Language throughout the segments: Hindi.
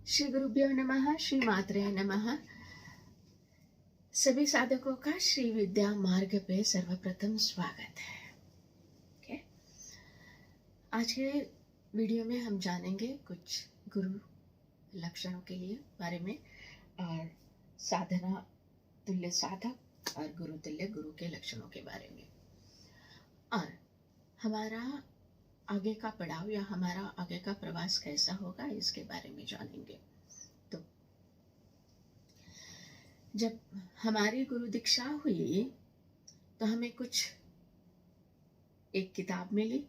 श्री गुरुभ्यो नमः, श्री मात्रे नमः। सभी साधकों का श्री विद्या मार्ग पे सर्वप्रथम स्वागत है। ओके, आज के वीडियो में हम जानेंगे कुछ गुरु लक्षणों के लिए बारे में और साधना तुल्य साधक और गुरु तुल्य गुरु के लक्षणों के बारे में, और हमारा आगे का पड़ाव या हमारा आगे का प्रवास कैसा होगा इसके बारे में जानेंगे। तो जब हमारी गुरु दीक्षा हुई तो हमें कुछ एक किताब मिली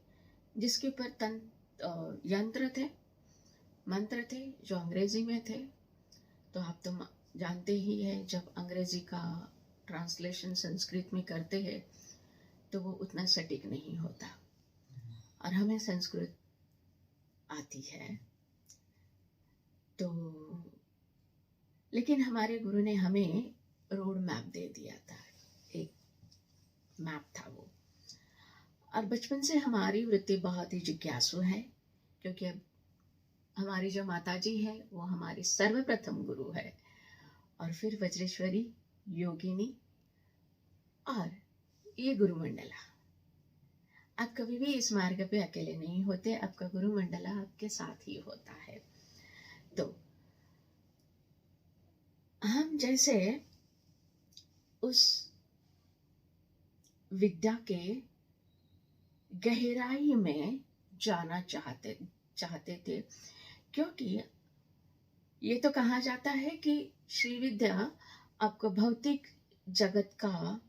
जिसके ऊपर यंत्र थे, मंत्र थे जो अंग्रेजी में थे। तो आप तो जानते ही है, जब अंग्रेजी का ट्रांसलेशन संस्कृत में करते हैं तो वो उतना सटीक नहीं होता, और हमें संस्कृत आती है। तो लेकिन हमारे गुरु ने हमें रोड मैप दे दिया था, एक मैप था वो। और बचपन से हमारी वृत्ति बहुत ही जिज्ञासु है, क्योंकि अब हमारी जो माता जी है वो हमारी सर्वप्रथम गुरु है, और फिर वज्रेश्वरी, योगिनी और ये गुरु मंडला। आप कभी भी इस मार्ग पे अकेले नहीं होते, आपका गुरु मंडला आपके साथ ही होता है। तो हम जैसे उस विद्या के गहराई में जाना चाहते थे, क्योंकि ये तो कहा जाता है कि श्री विद्या आपको भौतिक जगत का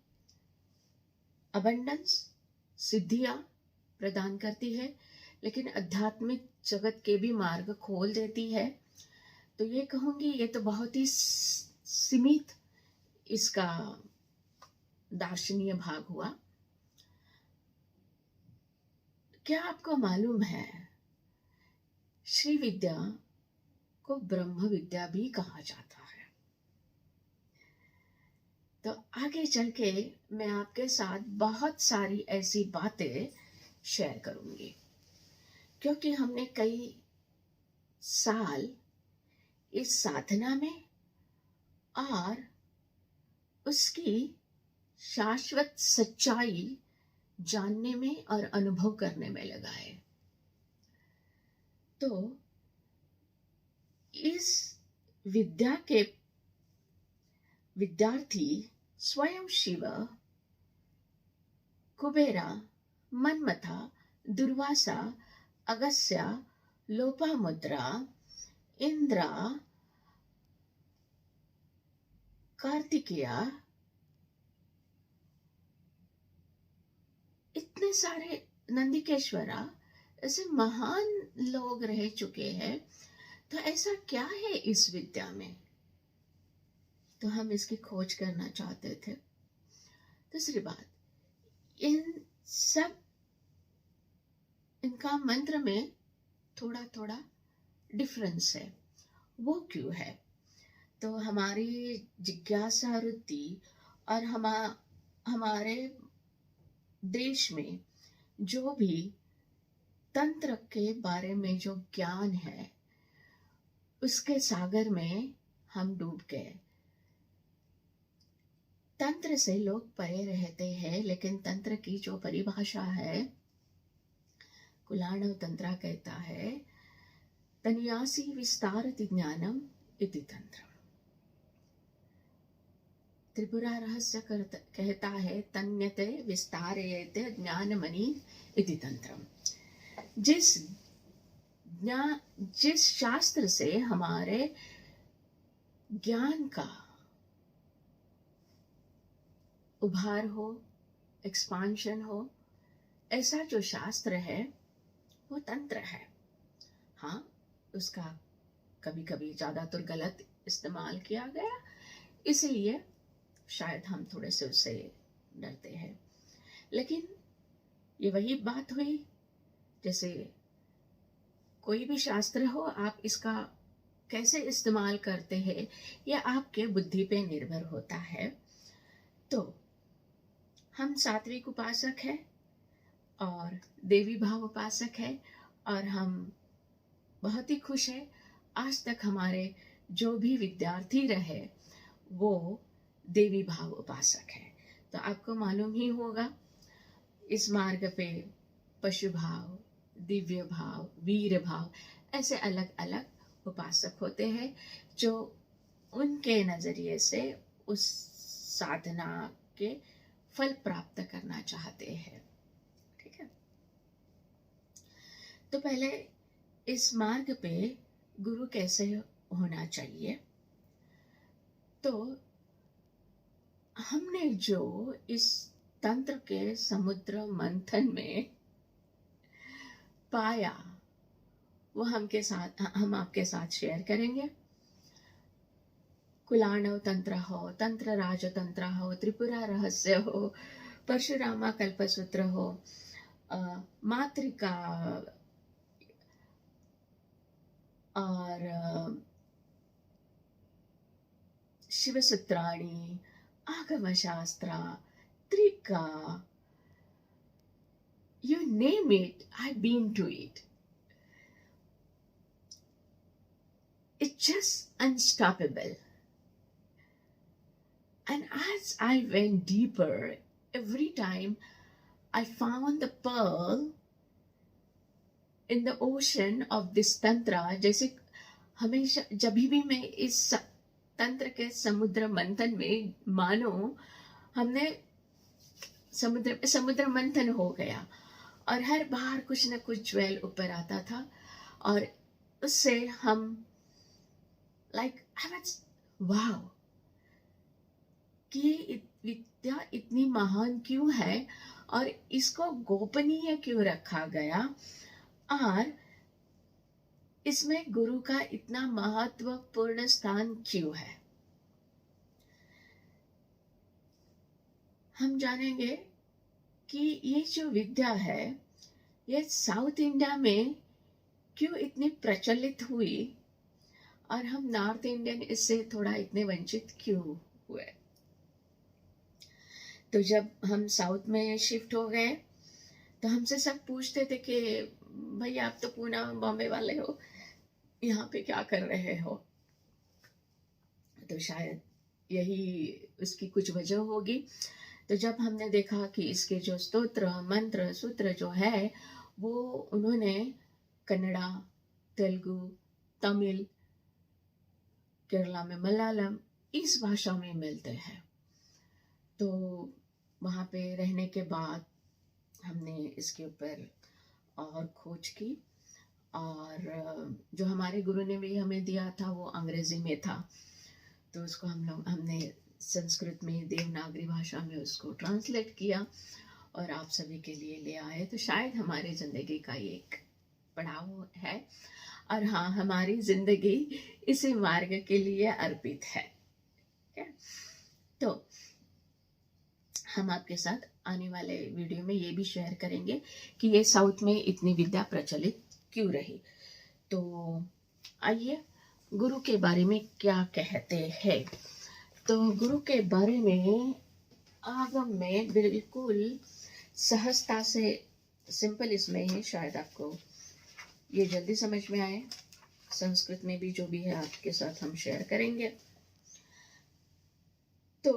अबंडेंस, सिद्धियां प्रदान करती है, लेकिन आध्यात्मिक जगत के भी मार्ग खोल देती है। तो ये कहूंगी, ये तो बहुत ही सीमित इसका दार्शनिक भाग हुआ। क्या आपको मालूम है, श्री विद्या को ब्रह्म विद्या भी कहा जाता है। तो आगे चल के मैं आपके साथ बहुत सारी ऐसी बातें शेयर करूंगी, क्योंकि हमने कई साल इस साधना में और उसकी शाश्वत सच्चाई जानने में और अनुभव करने में लगाए। तो इस विद्या के विद्यार्थी स्वयं शिव, कुबेरा, मनमथा, दुर्वासा, अगस्त्य, लोपामुद्रा, इंद्रा, कार्तिकेय, इतने सारे, नंदिकेश्वरा, ऐसे महान लोग रह चुके हैं। तो ऐसा क्या है इस विद्या में? तो हम इसकी खोज करना चाहते थे। दूसरी बात, इनका मंत्र में थोड़ा थोड़ा डिफरेंस है, वो क्यों है? तो हमारी जिज्ञासा वृत्ति और हमारे देश में जो भी तंत्र के बारे में जो ज्ञान है, उसके सागर में हम डूब गए। तंत्र से लोग परे रहते हैं, लेकिन तंत्र की जो परिभाषा है, कुलाणव तंत्र कहता है, तन्यासी विस्तारति ज्ञानम इति तंत्रम। त्रिपुरा रहस्य कहता है, तन्यते विस्तारयते ज्ञानमणि इति तंत्रम। जिस शास्त्र से हमारे ज्ञान का उभार हो, एक्सपांशन हो, ऐसा जो शास्त्र है वो तंत्र है। हाँ, उसका कभी कभी ज्यादातर गलत इस्तेमाल किया गया, इसलिए शायद हम थोड़े से उससे डरते हैं। लेकिन ये वही बात हुई, जैसे कोई भी शास्त्र हो, आप इसका कैसे इस्तेमाल करते हैं यह आपके बुद्धि पे निर्भर होता है। तो हम सात्विक उपासक हैं और देवी भाव उपासक है, और हम बहुत ही खुश हैं आज तक हमारे जो भी विद्यार्थी रहे वो देवी भाव उपासक है। तो आपको मालूम ही होगा इस मार्ग पे पशु भाव, दिव्य भाव, वीर भाव, ऐसे अलग अलग उपासक होते हैं जो उनके नज़रिए से उस साधना के फल प्राप्त करना चाहते हैं। ठीक है, तो पहले इस मार्ग पे गुरु कैसे होना चाहिए। तो हमने जो इस तंत्र के समुद्र मंथन में पाया वो हम आपके साथ शेयर करेंगे। कुलाणव तंत्र हो, तंत्र राजतंत्र हो, त्रिपुरा रहस्य हो, परशुरामा कल्पसूत्र हो, मातृका और शिवसूत्राणि, आगमशास्त्र, Trika, you name it, I've been to it. It's just unstoppable. And as I went deeper, every time I found the pearl in the ocean of this tantra, जैसे हमेशा जब भी मैं इस तंत्र के समुद्र मंथन में मानो हमने समुद्र मंथन हो गया और हर बार कुछ न कुछ ज्वेल ऊपर आता था और उससे हम वाव कि ये विद्या इतनी महान क्यों है और इसको गोपनीय क्यों रखा गया और इसमें गुरु का इतना महत्वपूर्ण स्थान क्यों है। हम जानेंगे कि ये जो विद्या है ये साउथ इंडिया में क्यों इतनी प्रचलित हुई और हम नॉर्थ इंडियन इससे थोड़ा इतने वंचित क्यों हुए। तो जब हम साउथ में शिफ्ट हो गए तो हमसे सब पूछते थे कि भाई आप तो पूना बॉम्बे वाले हो, यहाँ पे क्या कर रहे हो। तो शायद यही उसकी कुछ वजह होगी। तो जब हमने देखा कि इसके जो स्तोत्र मंत्र सूत्र जो है वो उन्होंने कन्नड़ा, तेलुगु, तमिल, केरला में मलयालम इस भाषा में मिलते हैं। तो वहाँ पे रहने के बाद हमने इसके ऊपर और खोज की और जो हमारे गुरु ने भी हमें दिया था वो अंग्रेजी में था, तो उसको हमने संस्कृत में देवनागरी भाषा में उसको ट्रांसलेट किया और आप सभी के लिए ले आए। तो शायद हमारी ज़िंदगी का एक पड़ाव है और हाँ, हमारी ज़िंदगी इसी मार्ग के लिए अर्पित है। तो हम आपके साथ आने वाले वीडियो में ये भी शेयर करेंगे कि ये साउथ में इतनी विद्या प्रचलित क्यों रही। तो आइए गुरु के बारे में क्या कहते हैं। तो गुरु के बारे में आगम में बिल्कुल सहजता से सिंपल इसमें है, शायद आपको ये जल्दी समझ में आए। संस्कृत में भी जो भी है आपके साथ हम शेयर करेंगे। तो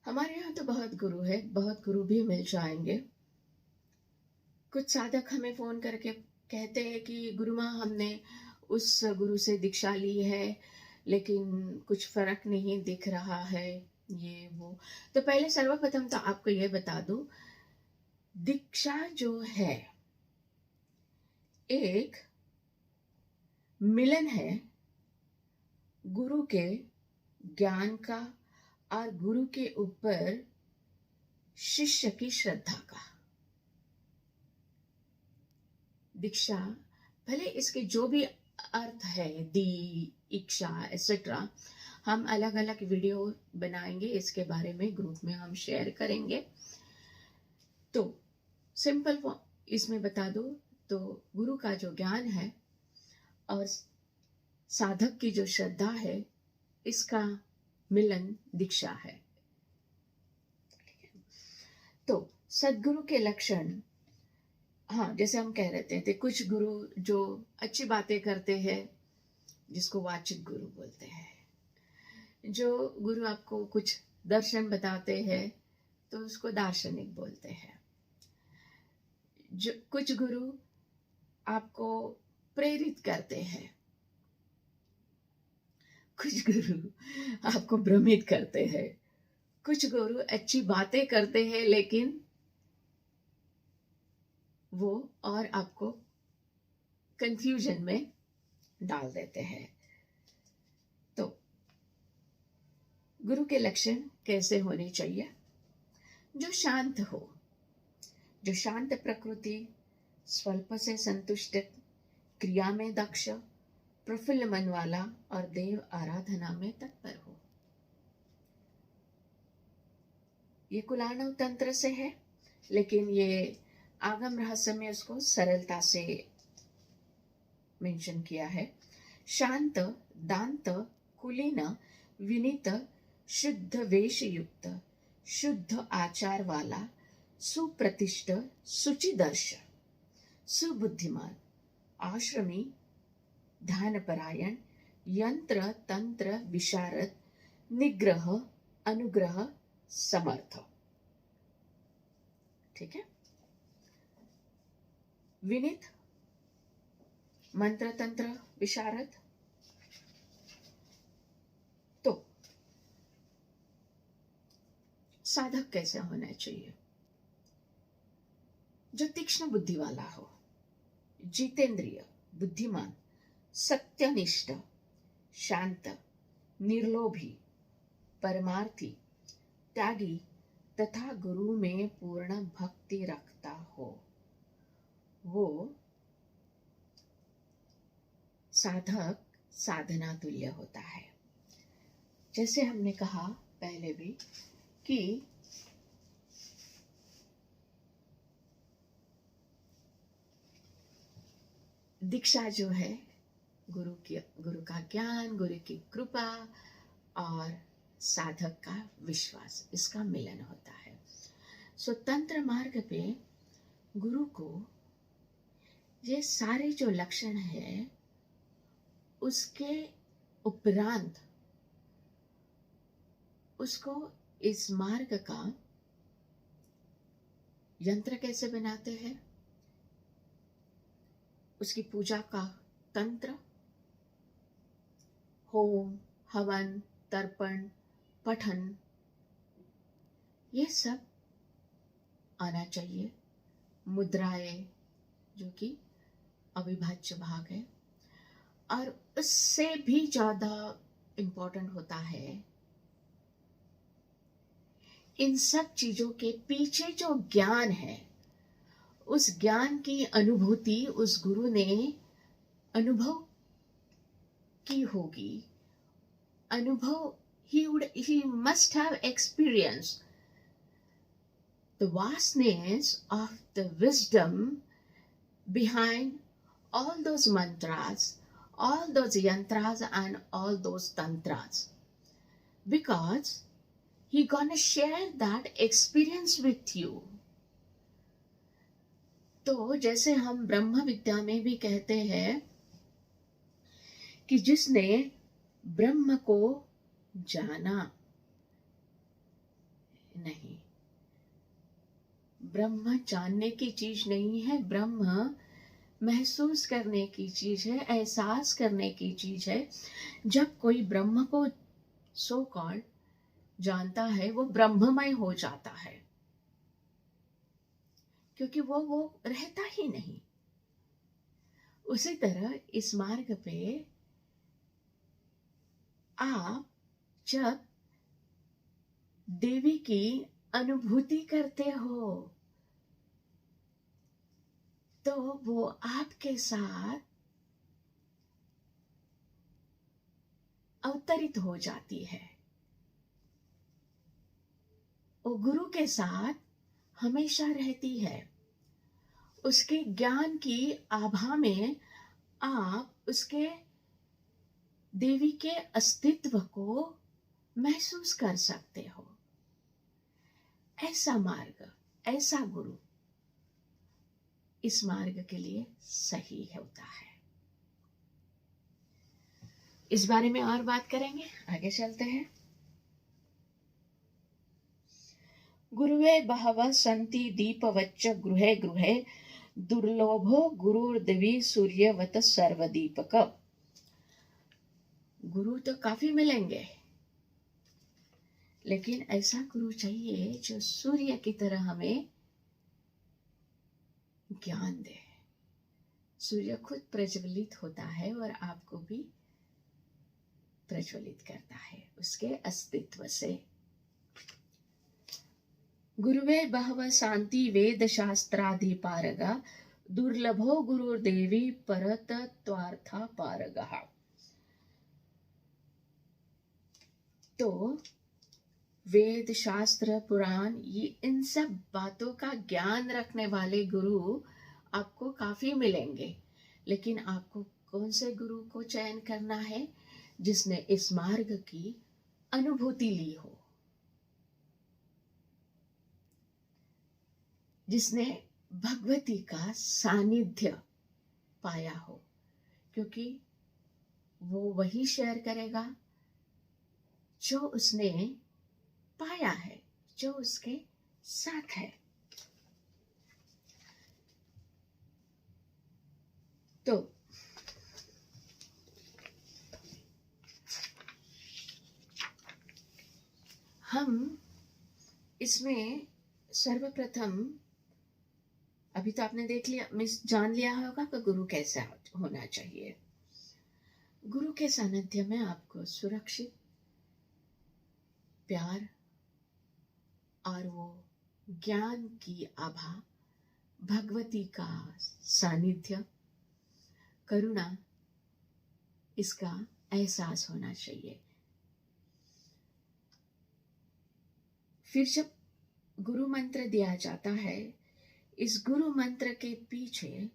हमारे यहाँ तो बहुत गुरु है, बहुत गुरु भी मिल जाएंगे। कुछ साधक हमें फ़ोन करके कहते हैं कि गुरु माँ हमने उस गुरु से दीक्षा ली है लेकिन कुछ फर्क नहीं दिख रहा है, ये वो। तो पहले सर्वप्रथम तो आपको ये बता दूं, दीक्षा जो है एक मिलन है गुरु के ज्ञान का और गुरु के ऊपर शिष्य की श्रद्धा का। दीक्षा भले इसके जो भी अर्थ है, दी, इच्छा एक्सेट्रा, हम अलग अलग वीडियो बनाएंगे इसके बारे में, ग्रुप में हम शेयर करेंगे। तो सिंपल इसमें बता दो तो गुरु का जो ज्ञान है और साधक की जो श्रद्धा है इसका मिलन दीक्षा है। तो सद्गुरु के लक्षण, हाँ जैसे हम कह रहे थे कुछ गुरु जो अच्छी बातें करते हैं जिसको वाचिक गुरु बोलते हैं। जो गुरु आपको कुछ दर्शन बताते हैं तो उसको दार्शनिक बोलते हैं। जो कुछ गुरु आपको प्रेरित करते हैं, कुछ गुरु आपको भ्रमित करते हैं, कुछ गुरु अच्छी बातें करते हैं लेकिन वो और आपको कंफ्यूजन में डाल देते हैं। तो गुरु के लक्षण कैसे होने चाहिए? जो शांत हो, जो शांत प्रकृति, स्वल्प से संतुष्ट, क्रिया में दक्ष, प्रफुल्ल मन वाला और देव आराधना में तत्पर हो। ये कुलाणव तंत्र से है, लेकिन ये आगम रहस्य में उसको सरलता से मेंशन किया है। शांत, दांत, कुलीन, विनीत, शुद्ध वेश युक्त, शुद्ध आचार वाला, सुप्रतिष्ठ, शुचिदर्श, सुबुद्धिमान, आश्रमी, ध्यानपरायण, यंत्र तंत्र विशारद, निग्रह, अनुग्रह, समर्थ। ठीक है। विनीत, मंत्र तंत्र विशारद। तो साधक कैसे होना चाहिए? जो तीक्ष्ण बुद्धि वाला हो, जितेंद्रिय, बुद्धिमान, सत्यनिष्ठ, शांत, निर्लोभी, परमार्थी, त्यागी तथा गुरु में पूर्ण भक्ति रखता हो, वो साधक साधना तुल्य होता है। जैसे हमने कहा पहले भी कि दीक्षा जो है गुरु का ज्ञान, गुरु की कृपा और साधक का विश्वास, इसका मिलन होता है। सो तंत्र मार्ग पे गुरु को ये सारे जो लक्षण है उसके उपरांत उसको इस मार्ग का यंत्र कैसे बनाते हैं, उसकी पूजा का तंत्र, होम, हवन, तर्पण, पठन, ये सब आना चाहिए। मुद्राएं जो कि अविभाज्य भाग है, और उससे भी ज्यादा इम्पोर्टेंट होता है इन सब चीजों के पीछे जो ज्ञान है, उस ज्ञान की अनुभूति उस गुरु ने अनुभव की होगी। अनुभव, he must have experienced the vastness of the wisdom behind all those mantras, all those yantras and all those tantras, because he gonna share that experience with you. तो जैसे हम ब्रह्म विद्या में भी कहते हैं कि जिसने ब्रह्म को जाना नहीं, ब्रह्म जानने की चीज नहीं है, ब्रह्म महसूस करने की चीज है, एहसास करने की चीज है। जब कोई ब्रह्म को सो कॉल्ड जानता है, वो ब्रह्ममय हो जाता है, क्योंकि वो रहता ही नहीं। उसी तरह इस मार्ग पे आप जब देवी की अनुभूति करते हो तो वो आपके साथ अवतरित हो जाती है। वो गुरु के साथ हमेशा रहती है। उसके ज्ञान की आभा में आप उसके देवी के अस्तित्व को महसूस कर सकते हो। ऐसा मार्ग, ऐसा गुरु इस मार्ग के लिए सही होता है। इस बारे में और बात करेंगे, आगे चलते हैं। गुरुवे बहवः सन्ति दीपवच्च गृहे गृहे दुर्लभो गुरुर्दिवि सूर्यवत सर्वदीपक। गुरु तो काफी मिलेंगे, लेकिन ऐसा गुरु चाहिए जो सूर्य की तरह हमें ज्ञान दे। सूर्य खुद प्रज्वलित होता है और आपको भी प्रज्वलित करता है उसके अस्तित्व से। गुरुवे बहवः शांति वेद शास्त्राधिपारगा दुर्लभो गुरुर्देवी परतत्वार्था पारगः। तो वेद शास्त्र पुराण ये इन सब बातों का ज्ञान रखने वाले गुरु आपको काफी मिलेंगे, लेकिन आपको कौन से गुरु को चयन करना है? जिसने इस मार्ग की अनुभूति ली हो, जिसने भगवती का सानिध्य पाया हो, क्योंकि वो वही शेयर करेगा जो उसने पाया है, जो उसके साथ है। तो हम इसमें सर्वप्रथम, अभी तो आपने देख लिया, जान लिया होगा कि गुरु कैसा होना चाहिए। गुरु के सानिध्य में आपको सुरक्षित, प्यार और वो ज्ञान की आभा, भगवती का सानिध्य, करुणा, इसका एहसास होना चाहिए। फिर जब गुरु मंत्र दिया जाता है, इस गुरु मंत्र के पीछे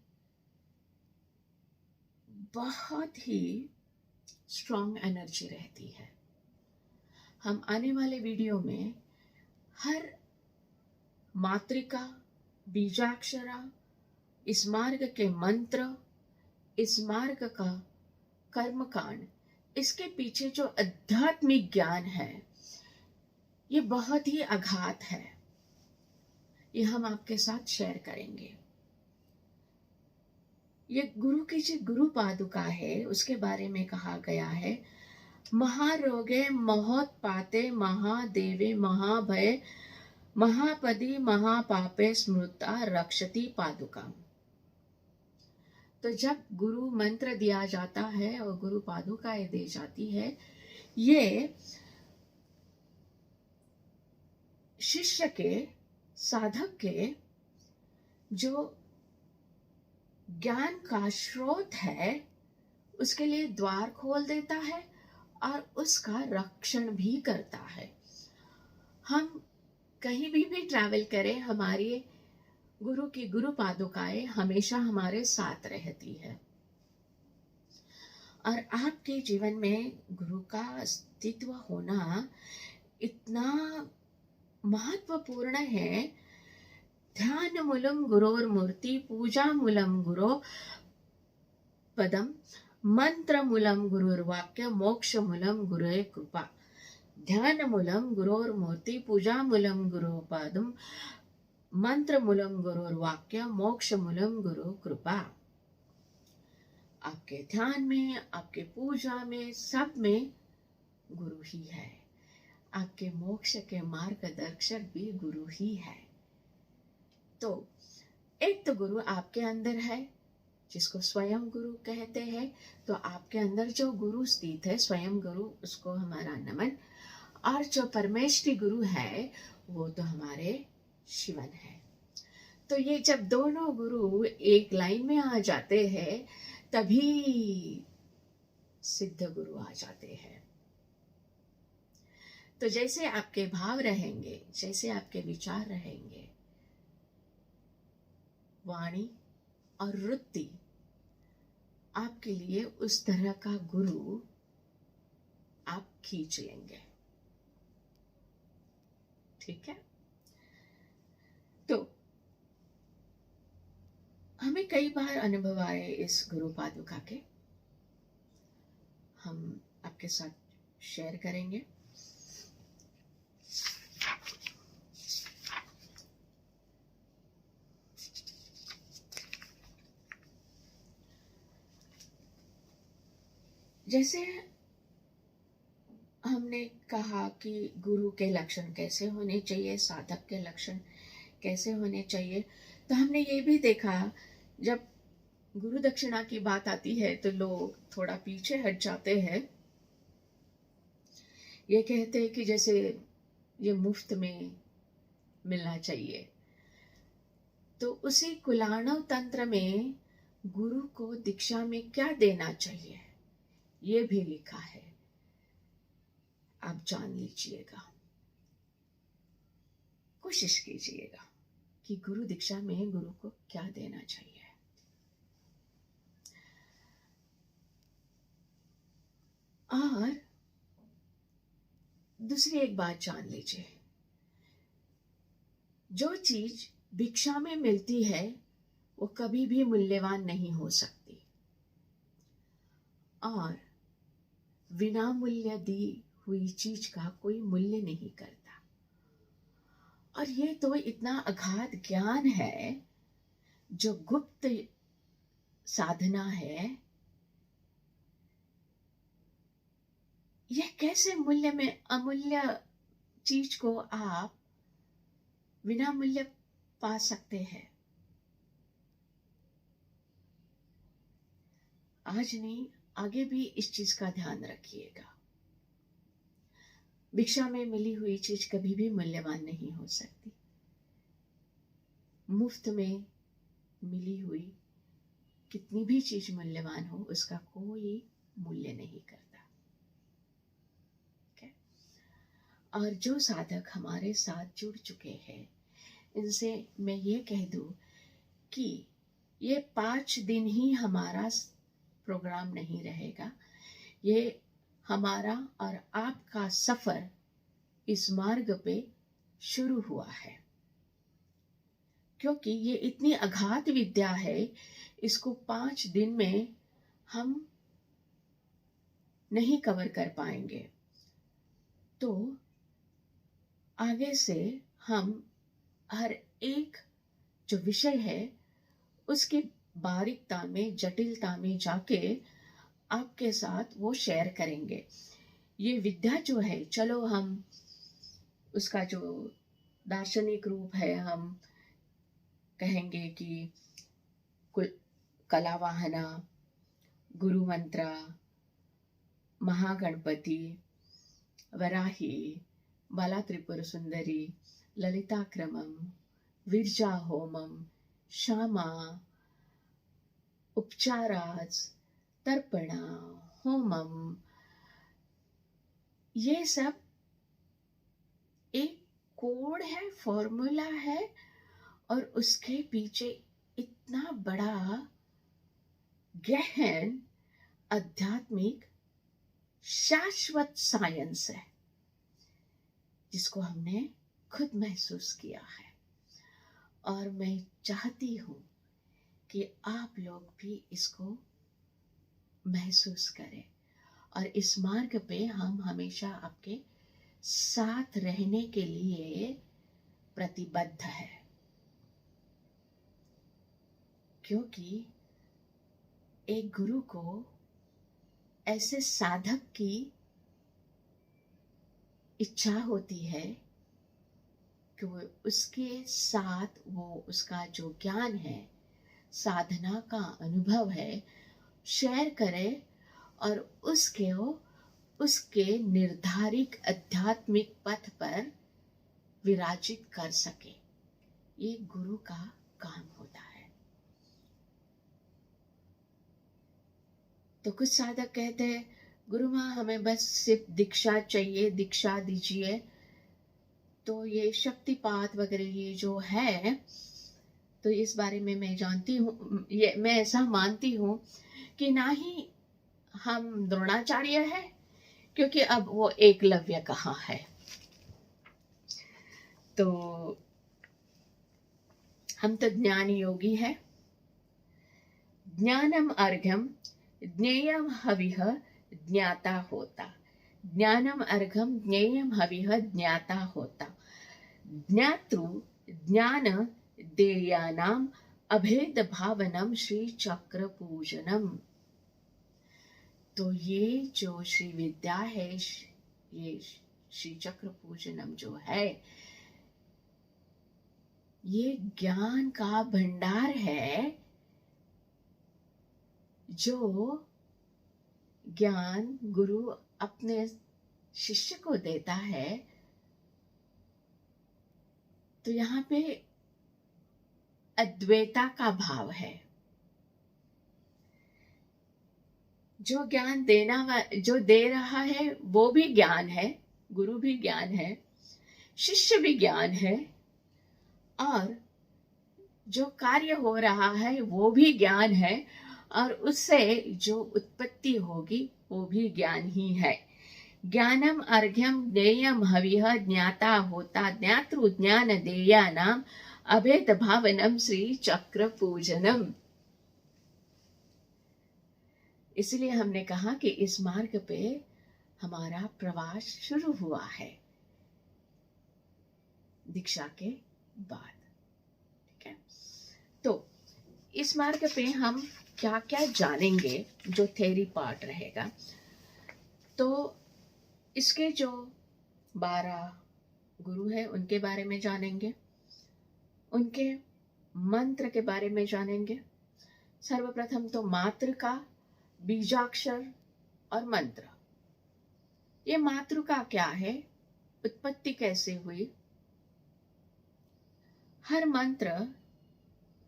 बहुत ही स्ट्रॉन्ग एनर्जी रहती है। हम आने वाले वीडियो में हर मात्रिका, बीजाक्षरा, इस मार्ग के मंत्र, इस मार्ग का कर्मकांड, इसके पीछे जो आध्यात्मिक ज्ञान है ये बहुत ही अगाध है, ये हम आपके साथ शेयर करेंगे। ये गुरु की जो गुरु पादुका है उसके बारे में कहा गया है, महारोगे महोत्पाते महादेवे महाभय महापदी महापापे स्मृता रक्षति पादुका। तो जब गुरु मंत्र दिया जाता है और गुरु पादुकाएं दी जाती है, ये शिष्य के, साधक के जो ज्ञान का स्रोत है उसके लिए द्वार खोल देता है और उसका रक्षण भी करता है। हम कहीं भी ट्रैवल करें, हमारे गुरु की गुरु पादुकाएं हमेशा हमारे साथ रहती है। और आपके जीवन में गुरु का अस्तित्व होना इतना महत्वपूर्ण है। ध्यान मूलम गुरोर्मूर्ति, पूजा मूलम गुरो पदम, मंत्र मूलम गुरुर्वाक्य, मोक्ष मूलम गुरुर कृपा। ध्यान मूलम गुरोर्मूर्ति, पूजा मूलम गुरुपदम, मंत्र मूलम गुरुर्वाक्य, मोक्ष मूलम गुरु कृपा। आपके ध्यान में, आपके पूजा में, सब में गुरु ही है। आपके मोक्ष के मार्गदर्शक भी गुरु ही है। तो एक तो गुरु आपके अंदर है, जिसको स्वयं गुरु कहते हैं। तो आपके अंदर जो गुरु स्थित है, स्वयं गुरु, उसको हमारा नमन। और जो परमेश्वरी गुरु है वो तो हमारे शिवन है। तो ये जब दोनों गुरु एक लाइन में आ जाते हैं तभी सिद्ध गुरु आ जाते हैं। तो जैसे आपके भाव रहेंगे, जैसे आपके विचार रहेंगे, वाणी और वृत्ति आपके लिए उस तरह का गुरु आप खींच लेंगे। ठीक है? तो हमें कई बार अनुभव आए इस गुरु पादुका के। हम आपके साथ शेयर करेंगे। जैसे हमने कहा कि गुरु के लक्षण कैसे होने चाहिए, साधक के लक्षण कैसे होने चाहिए, तो हमने ये भी देखा जब गुरु दक्षिणा की बात आती है तो लोग थोड़ा पीछे हट जाते हैं। ये कहते हैं कि जैसे ये मुफ्त में मिलना चाहिए। तो उसी कुलाणव तंत्र में गुरु को दीक्षा में क्या देना चाहिए ये भी लिखा है, आप जान लीजिएगा, कोशिश कीजिएगा कि गुरु दीक्षा में गुरु को क्या देना चाहिए। और दूसरी एक बात जान लीजिए, जो चीज भिक्षा में मिलती है वो कभी भी मूल्यवान नहीं हो सकती, और बिना मूल्य दी हुई चीज का कोई मूल्य नहीं करता। और ये तो इतना अगाध ज्ञान है, जो गुप्त साधना है, यह कैसे मूल्य में अमूल्य चीज को आप बिना मूल्य पा सकते हैं? आज नहीं, आगे भी इस चीज का ध्यान रखिएगा। भिक्षा में मिली हुई चीज कभी भी मूल्यवान नहीं हो सकती। मुफ्त में मिली हुई कितनी भी चीज मूल्यवान हो, उसका कोई मूल्य नहीं करता। और जो साधक हमारे साथ जुड़ चुके हैं, इनसे मैं ये कह दूं कि ये 5 दिन ही हमारा प्रोग्राम नहीं रहेगा, ये हमारा और आपका सफर इस मार्ग पे शुरू हुआ है। क्योंकि ये इतनी अगाध विद्या है, इसको 5 दिन में हम नहीं कवर कर पाएंगे। तो आगे से हम हर एक जो विषय है उसकी बारीकता में, जटिलता में जाके आपके साथ वो शेयर करेंगे। ये विद्या जो है, चलो हम उसका जो दार्शनिक रूप है, हम कहेंगे कि कलावाहना, गुरु मंत्रा, महागणपति, वराही, बाला त्रिपुर सुंदरी, ललिता क्रमम, विरजा होमम, श्यामा, उपचाराज, तर्पणा, होमम, ये सब एक कोड है, फॉर्मूला है, और उसके पीछे इतना बड़ा गहन आध्यात्मिक शाश्वत साइंस है, जिसको हमने खुद महसूस किया है। और मैं चाहती हूँ कि आप लोग भी इसको महसूस करें, और इस मार्ग पे हम हमेशा आपके साथ रहने के लिए प्रतिबद्ध है। क्योंकि एक गुरु को ऐसे साधक की इच्छा होती है कि वो उसके साथ, वो उसका जो ज्ञान है, साधना का अनुभव है, शेयर करे और उसके निर्धारित आध्यात्मिक पथ पर विराजित कर सके। ये गुरु का काम होता है। तो कुछ साधक कहते हैं, गुरु माँ हमें बस सिर्फ दीक्षा चाहिए, दीक्षा दीजिए। तो ये शक्तिपात वगैरह ये जो है, तो इस बारे में मैं जानती हूँ, ये मैं ऐसा मानती हूँ कि ना ही हम द्रोणाचार्य है, क्योंकि अब वो एकलव्य कहाँ है। तो हम तो ज्ञान योगी है। ज्ञानम अर्घ्यम ज्ञेयम हविः ज्ञाता होता, ज्ञानम अर्घम ज्ञेयम हविः ज्ञाता होता, ज्ञातृ ज्ञान देयानाम अभेद भावनम श्री चक्र पूजनम। तो ये जो श्री विद्या है, ये श्री चक्र पूजनम जो है, ये ज्ञान का भंडार है जो ज्ञान गुरु अपने शिष्य को देता है। तो यहाँ पे अद्वैता का भाव है। जो ज्ञान जो दे रहा है वो भी ज्ञान है, गुरु भी ज्ञान है, शिष्य भी ज्ञान है, और जो कार्य हो रहा है वो भी ज्ञान है, और उससे जो उत्पत्ति होगी वो भी ज्ञान ही है। ज्ञानम अर्घ्यम ज्ञेयम हविः ज्ञाता होता, ज्ञातृ ज्ञान देयानाम अभेद भावनम श्री चक्र पूजनम। इसलिए हमने कहा कि इस मार्ग पे हमारा प्रवास शुरू हुआ है दीक्षा के बाद। ठीक है, तो इस मार्ग पे हम क्या क्या जानेंगे, जो थ्योरी पार्ट रहेगा। तो इसके जो 12 गुरु हैं उनके बारे में जानेंगे, उनके मंत्र के बारे में जानेंगे। सर्वप्रथम तो मात्र का बीजाक्षर और मंत्र। ये मात्र का क्या है, उत्पत्ति कैसे हुई। हर मंत्र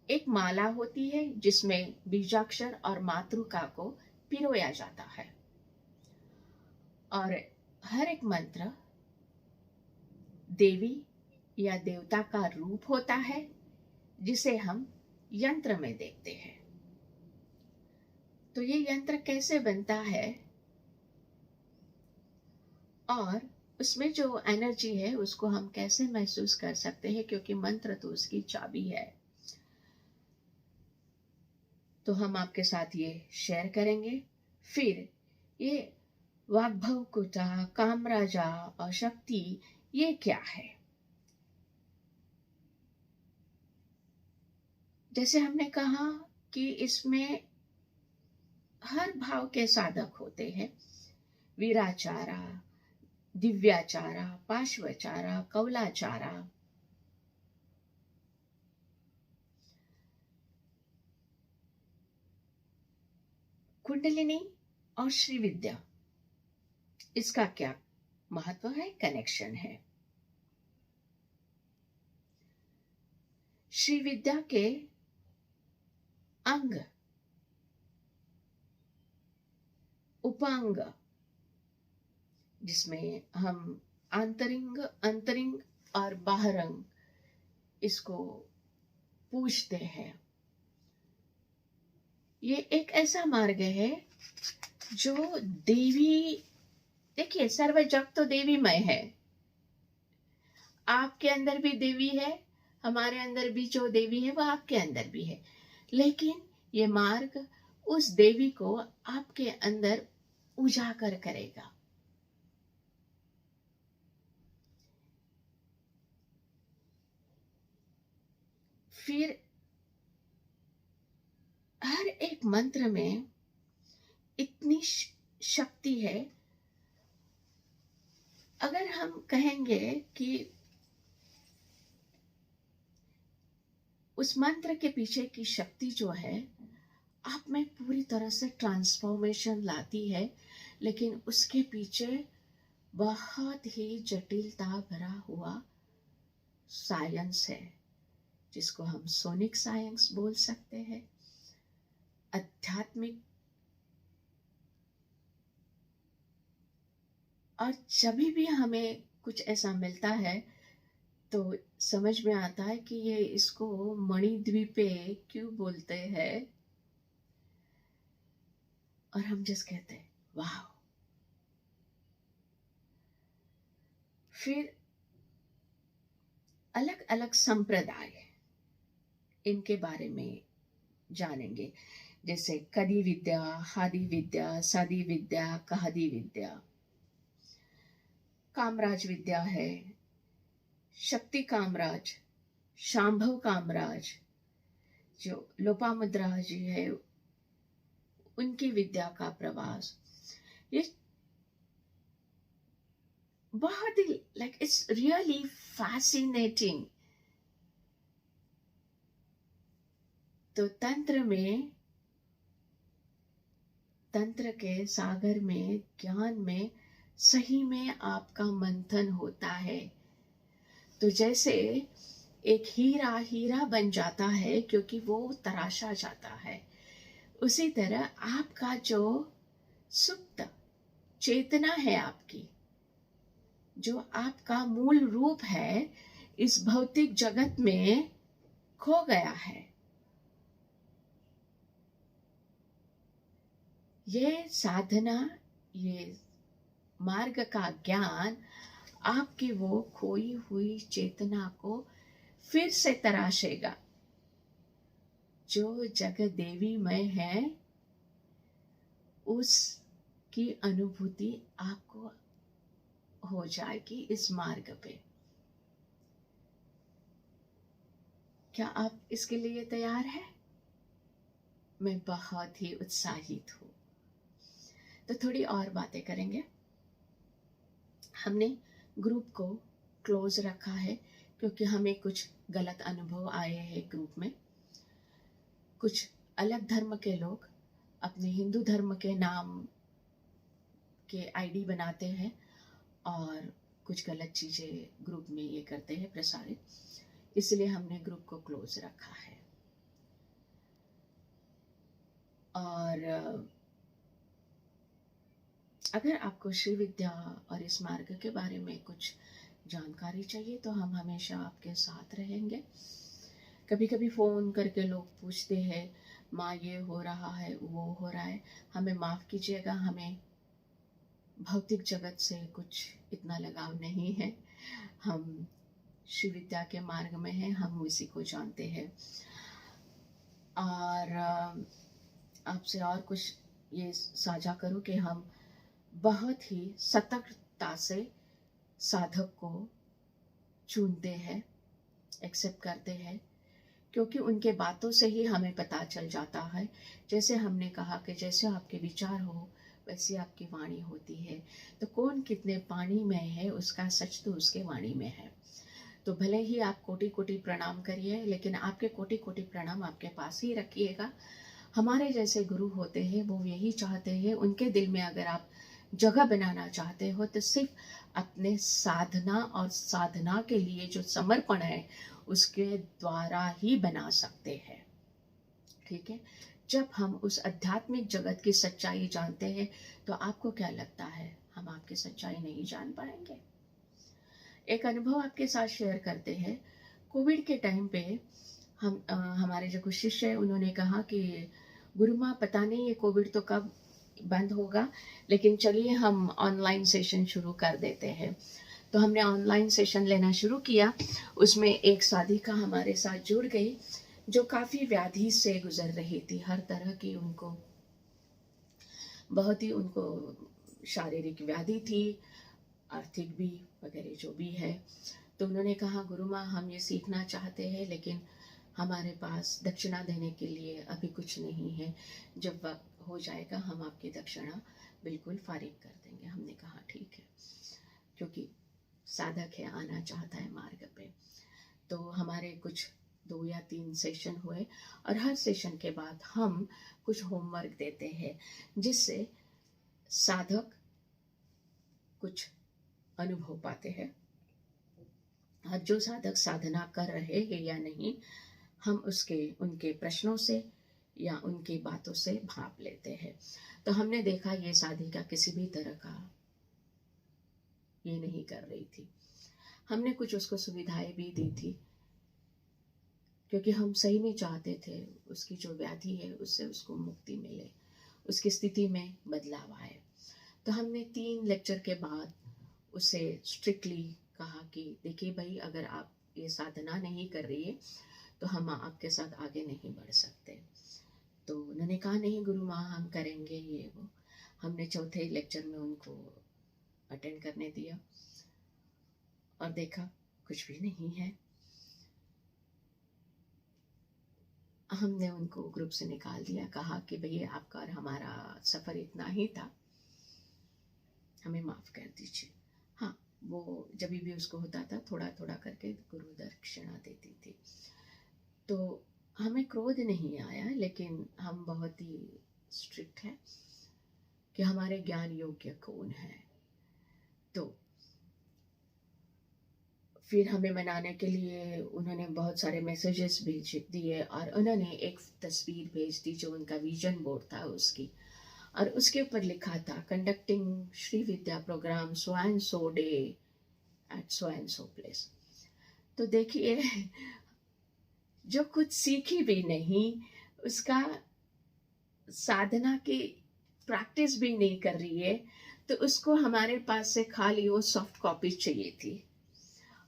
एक माला होती है जिसमें बीजाक्षर और मातृका को पिरोया जाता है, और हर एक मंत्र देवी या देवता का रूप होता है जिसे हम यंत्र में देखते हैं। तो ये यंत्र कैसे बनता है और उसमें जो एनर्जी है उसको हम कैसे महसूस कर सकते हैं, क्योंकि मंत्र तो उसकी चाबी है। तो हम आपके साथ ये शेयर करेंगे। फिर ये वाग्भव कुटा, कामराजा और शक्ति, ये क्या है। जैसे हमने कहा कि इसमें हर भाव के साधक होते हैं। वीराचारा, दिव्याचारा, पार्श्वचारा, कौलाचारा। कुंडलिनी और श्री विद्या, इसका क्या महत्व है, कनेक्शन है। श्री विद्या के अंग, उपांग, जिसमें हम अंतरिंग और बाहरंग इसको पूछते हैं। ये एक ऐसा मार्ग है जो देवी, देखिए सर्व जग तो देवीमय है। आपके अंदर भी देवी है, हमारे अंदर भी जो देवी है वो आपके अंदर भी है, लेकिन ये मार्ग उस देवी को आपके अंदर उजागर करेगा। फिर हर एक मंत्र में इतनी शक्ति है। अगर हम कहेंगे कि उस मंत्र के पीछे की शक्ति जो है आप में पूरी तरह से ट्रांसफॉर्मेशन लाती है, लेकिन उसके पीछे बहुत ही जटिलता भरा हुआ साइंस है, जिसको हम सोनिक साइंस बोल सकते हैं, आध्यात्मिक। और जब भी हमें कुछ ऐसा मिलता है तो समझ में आता है कि ये इसको मणिद्वीपे क्यों बोलते हैं, और हम जिस कहते हैं वाह। फिर अलग अलग संप्रदाय, इनके बारे में जानेंगे। जैसे कदी विद्या, हादी विद्या, सादी विद्या, कहादी विद्या। कामराज विद्या है, शक्ति कामराज, शांभव कामराज, जो लोपामुद्रा जी है उनकी विद्या का प्रवास। ये बहुत ही लाइक इट्स रियली फैसिनेटिंग। तो तंत्र में, तंत्र के सागर में, ज्ञान में सही में आपका मंथन होता है। तो जैसे एक हीरा हीरा बन जाता है क्योंकि वो तराशा जाता है, उसी तरह आपका जो सुप्त चेतना है, आपकी जो आपका मूल रूप है, इस भौतिक जगत में खो गया है। ये साधना, ये मार्ग का ज्ञान आपकी वो खोई हुई चेतना को फिर से तराशेगा। जो जगत देवीमय है उसकी अनुभूति आपको हो जाएगी इस मार्ग पे। क्या आप इसके लिए तैयार हैं? मैं बहुत ही उत्साहित हूँ। तो थोड़ी और बातें करेंगे। हमने ग्रुप को क्लोज रखा है क्योंकि हमें कुछ गलत अनुभव आए हैं ग्रुप में। कुछ अलग धर्म के लोग अपने हिंदू धर्म के नाम के आईडी बनाते हैं और कुछ गलत चीज़ें ग्रुप में ये करते हैं प्रसारित, इसलिए हमने ग्रुप को क्लोज रखा है। और अगर आपको श्री विद्या और इस मार्ग के बारे में कुछ जानकारी चाहिए तो हम हमेशा आपके साथ रहेंगे। कभी कभी फ़ोन करके लोग पूछते हैं, माँ ये हो रहा है, वो हो रहा है। हमें माफ़ कीजिएगा, हमें भौतिक जगत से कुछ इतना लगाव नहीं है। हम श्री विद्या के मार्ग में हैं, हम इसी को जानते हैं। और आपसे और कुछ ये साझा करूं कि हम बहुत ही सतर्कता से साधक को चुनते हैं, एक्सेप्ट करते हैं, क्योंकि उनके बातों से ही हमें पता चल जाता है। जैसे हमने कहा कि जैसे आपके विचार हो वैसी आपकी वाणी होती है। तो कौन कितने पानी में है उसका सच तो उसके वाणी में है। तो भले ही आप कोटि कोटि प्रणाम करिए, लेकिन आपके कोटि कोटि प्रणाम आपके पास ही रखिएगा। हमारे जैसे गुरु होते हैं वो यही चाहते हैं, उनके दिल में अगर आप जगह बनाना चाहते हो तो सिर्फ अपने साधना और साधना के लिए जो समर्पण है उसके द्वारा ही बना सकते हैं। ठीक है, जब हम उस आध्यात्मिक जगत की सच्चाई जानते हैं तो आपको क्या लगता है हम आपकी सच्चाई नहीं जान पाएंगे? एक अनुभव आपके साथ शेयर करते हैं। कोविड के टाइम पे हमारे जो कुछ शिष्य हैं उन्होंने कहा कि गुरु माँ पता नहीं ये कोविड तो कब बंद होगा, लेकिन चलिए हम ऑनलाइन सेशन शुरू कर देते हैं। तो हमने ऑनलाइन सेशन लेना शुरू किया। उसमें एक साधिका हमारे साथ जुड़ गई जो काफ़ी व्याधि से गुजर रही थी, हर तरह की उनको बहुत ही उनको शारीरिक व्याधि थी, आर्थिक भी वगैरह जो भी है। तो उन्होंने कहा गुरु माँ हम ये सीखना चाहते हैं लेकिन हमारे पास दक्षिणा देने के लिए अभी कुछ नहीं है, जब वक्त हो जाएगा हम आपकी दक्षिणा बिल्कुल फारिग कर देंगे। हमने कहा ठीक है, क्योंकि साधक है, आना चाहता है मार्ग पे। तो हमारे कुछ 2 या 3 सेशन हुए और हर सेशन के बाद हम कुछ होमवर्क देते हैं जिससे साधक कुछ अनुभव पाते हैं। और जो साधक साधना कर रहे हैं या नहीं, हम उनके प्रश्नों से या उनकी बातों से भाप लेते हैं। तो हमने देखा ये साधिका किसी भी तरह का ये नहीं कर रही थी। हमने कुछ उसको सुविधाएं भी दी थी क्योंकि हम सही में चाहते थे उसकी जो व्याधि है उससे उसको मुक्ति मिले, उसकी स्थिति में बदलाव आए। तो हमने 3 लेक्चर के बाद उसे स्ट्रिक्टली कहा कि देखिए भाई, अगर आप ये साधना नहीं कर रही है तो हम आपके साथ आगे नहीं बढ़ सकते। तो उन्होंने कहा नहीं गुरु माँ हम करेंगे ये वो। हमने चौथे लेक्चर में उनको अटेंड करने दिया और देखा कुछ भी नहीं है। हमने उनको ग्रुप से निकाल दिया, कहा कि भैया आपका और हमारा सफ़र इतना ही था, हमें माफ़ कर दीजिए। हाँ, वो जब भी उसको होता था थोड़ा थोड़ा करके गुरु दक्षिणा देती थी। तो हमें क्रोध नहीं आया, लेकिन हम बहुत ही स्ट्रिक्ट हैं कि हमारे ज्ञान योग्य कौन है। तो फिर हमें मनाने के लिए उन्होंने बहुत सारे मैसेजेस भेज दिए और उन्होंने एक तस्वीर भेज दी जो उनका विजन बोर्ड था उसकी, और उसके ऊपर लिखा था conducting Shri Vidya programme so and so day at so and so place. तो देखिए, जो कुछ सीखी भी नहीं, उसका साधना की प्रैक्टिस भी नहीं कर रही है, तो उसको हमारे पास से खाली वो सॉफ्ट कॉपी चाहिए थी,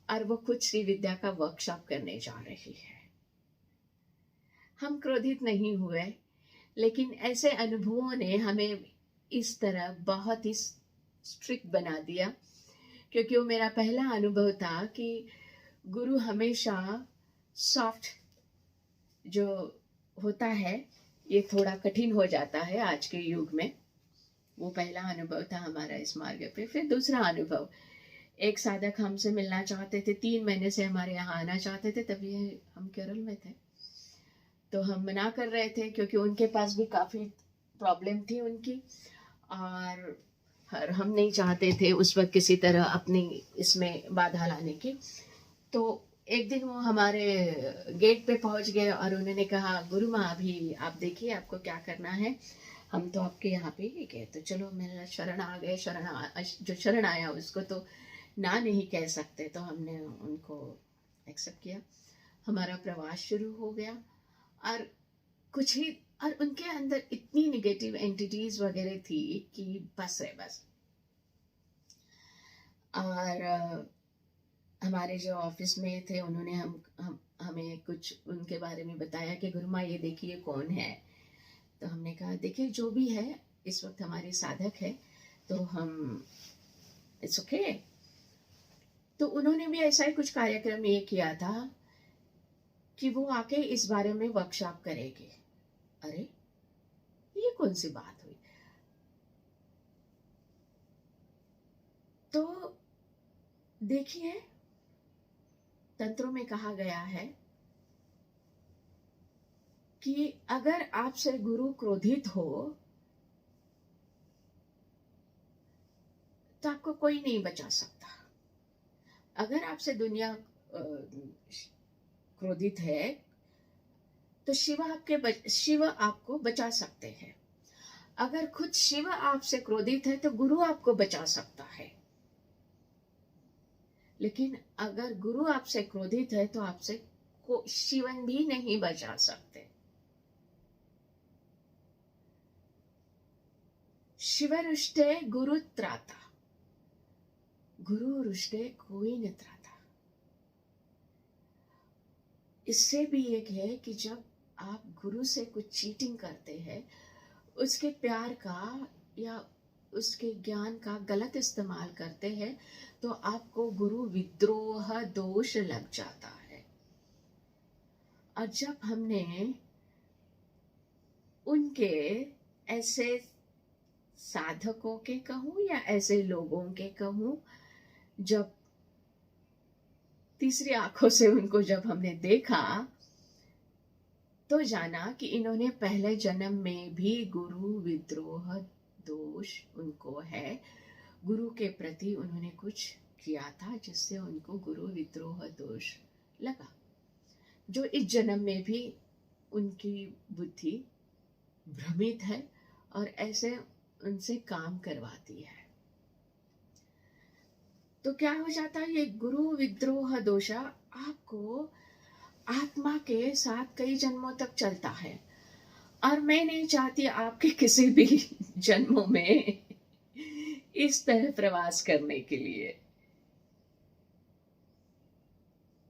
और वो खुद श्री विद्या का वर्कशॉप करने जा रही है। हम क्रोधित नहीं हुए, लेकिन ऐसे अनुभवों ने हमें इस तरह बहुत ही स्ट्रिक्ट बना दिया, क्योंकि वो मेरा पहला अनुभव था कि गुरु हमेशा सॉफ्ट जो होता है ये थोड़ा कठिन हो जाता है आज के युग में। वो पहला अनुभव था हमारा इस मार्ग पे। फिर दूसरा अनुभव, एक साधक हमसे मिलना चाहते थे, 3 महीने से हमारे यहाँ आना चाहते थे, तभी हम केरल में थे। तो हम मना कर रहे थे क्योंकि उनके पास भी काफ़ी प्रॉब्लम थी उनकी, और हम नहीं चाहते थे उस वक्त किसी तरह अपनी इसमें बाधा लाने की। तो एक दिन वो हमारे गेट पे पहुंच गए और उन्होंने कहा गुरु माँ अभी आप देखिए आपको क्या करना है, हम तो आपके यहाँ पे ही गए, तो चलो मेरा शरण आ गए। जो शरण आया उसको तो ना नहीं कह सकते, तो हमने उनको एक्सेप्ट किया। हमारा प्रवास शुरू हो गया, और कुछ ही, और उनके अंदर इतनी निगेटिव एंटिटीज वगैरह थी कि बस है बस। और हमारे जो ऑफिस में थे उन्होंने हमें कुछ उनके बारे में बताया कि गुरु माँ ये देखिए कौन है। तो हमने कहा देखिए जो भी है इस वक्त हमारे साधक है, तो हम इट्स ओके। तो उन्होंने भी ऐसा ही कुछ कार्यक्रम ये किया था कि वो आके इस बारे में वर्कशॉप करेगी। अरे ये कौन सी बात हुई? तो देखिए, तंत्रों में कहा गया है कि अगर आपसे गुरु क्रोधित हो तो आपको कोई नहीं बचा सकता। अगर आपसे दुनिया क्रोधित है तो शिव आपको बचा सकते हैं। अगर खुद शिव आपसे क्रोधित है तो गुरु आपको बचा सकता है। लेकिन अगर गुरु आपसे क्रोधित है तो आपसे शिवन भी नहीं बचा सकते। शिव रुष्टे गुरु त्राता, गुरु रुष्टे कोई न त्राता। इससे भी एक है कि जब आप गुरु से कुछ चीटिंग करते हैं, उसके प्यार का या उसके ज्ञान का गलत इस्तेमाल करते हैं, तो आपको गुरु विद्रोह दोष लग जाता है। और जब हमने उनके ऐसे साधकों के कहूँ या ऐसे लोगों के कहूँ, जब तीसरी आंखों से उनको जब हमने देखा तो जाना कि इन्होंने पहले जन्म में भी गुरु विद्रोह दोष उनको है। गुरु के प्रति उन्होंने कुछ किया था जिससे उनको गुरु विद्रोह दोष लगा, जो इस जन्म में भी उनकी बुद्धि भ्रमित है और ऐसे उनसे काम करवाती है। तो क्या हो जाता है, ये गुरु विद्रोह दोषा आपको आत्मा के साथ कई जन्मों तक चलता है, और मैं नहीं चाहती आपके किसी भी जन्मों में इस तरह प्रवास करने के लिए।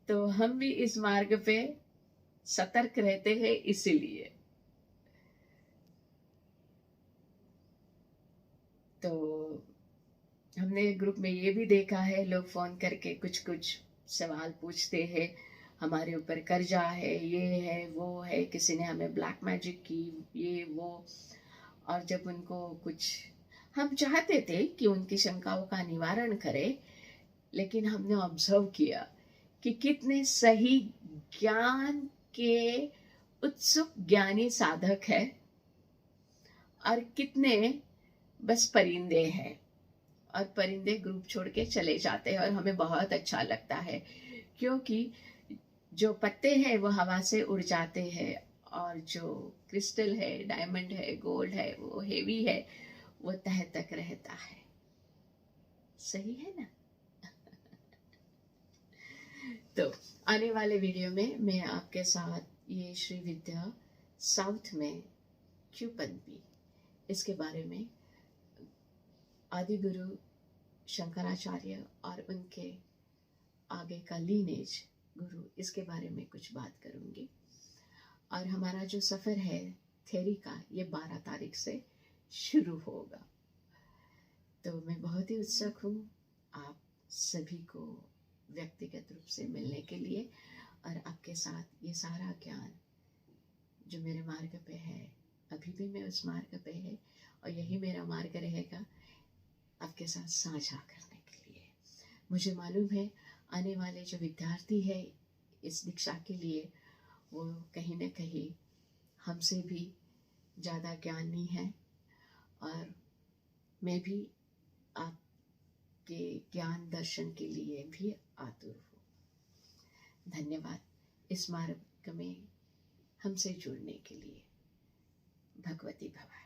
तो हम भी इस मार्ग पे सतर्क रहते हैं इसीलिए। तो हमने ग्रुप में ये भी देखा है, लोग फ़ोन करके कुछ कुछ सवाल पूछते हैं, हमारे ऊपर कर्जा है, ये है, वो है, किसी ने हमें ब्लैक मैजिक की, ये वो। और जब उनको कुछ, हम चाहते थे कि उनकी शंकाओं का निवारण करें, लेकिन हमने ऑब्जर्व किया कि कितने सही ज्ञान के उत्सुक ज्ञानी साधक है और कितने बस परिंदे हैं। और परिंदे ग्रुप छोड़ के चले जाते हैं और हमें बहुत अच्छा लगता है, क्योंकि जो पत्ते हैं वो हवा से उड़ जाते हैं और जो क्रिस्टल है, डायमंड है, गोल्ड है, वो हेवी है, वो तह तक रहता है। सही है ना? तो आने वाले वीडियो में मैं आपके साथ ये श्री विद्या साउथ में क्यों पनपी, इसके बारे में, आदि गुरु शंकराचार्य और उनके आगे का लीनेज गुरु, इसके बारे में कुछ बात करूंगी। और हमारा जो सफ़र है थ्योरी का, ये 12 तारीख से शुरू होगा। तो मैं बहुत ही उत्सुक हूँ आप सभी को व्यक्तिगत रूप से मिलने के लिए, और आपके साथ ये सारा ज्ञान जो मेरे मार्ग पे है, अभी भी मैं उस मार्ग पे है और यही मेरा मार्ग रहेगा, आपके साथ साझा करने के लिए। मुझे मालूम है आने वाले जो विद्यार्थी है इस दीक्षा के लिए, वो कहीं न कहीं हमसे भी ज़्यादा ज्ञानी है, और मैं भी आपके ज्ञान दर्शन के लिए भी आतुर हूँ। धन्यवाद इस मार्ग में हमसे जुड़ने के लिए। भगवती भव।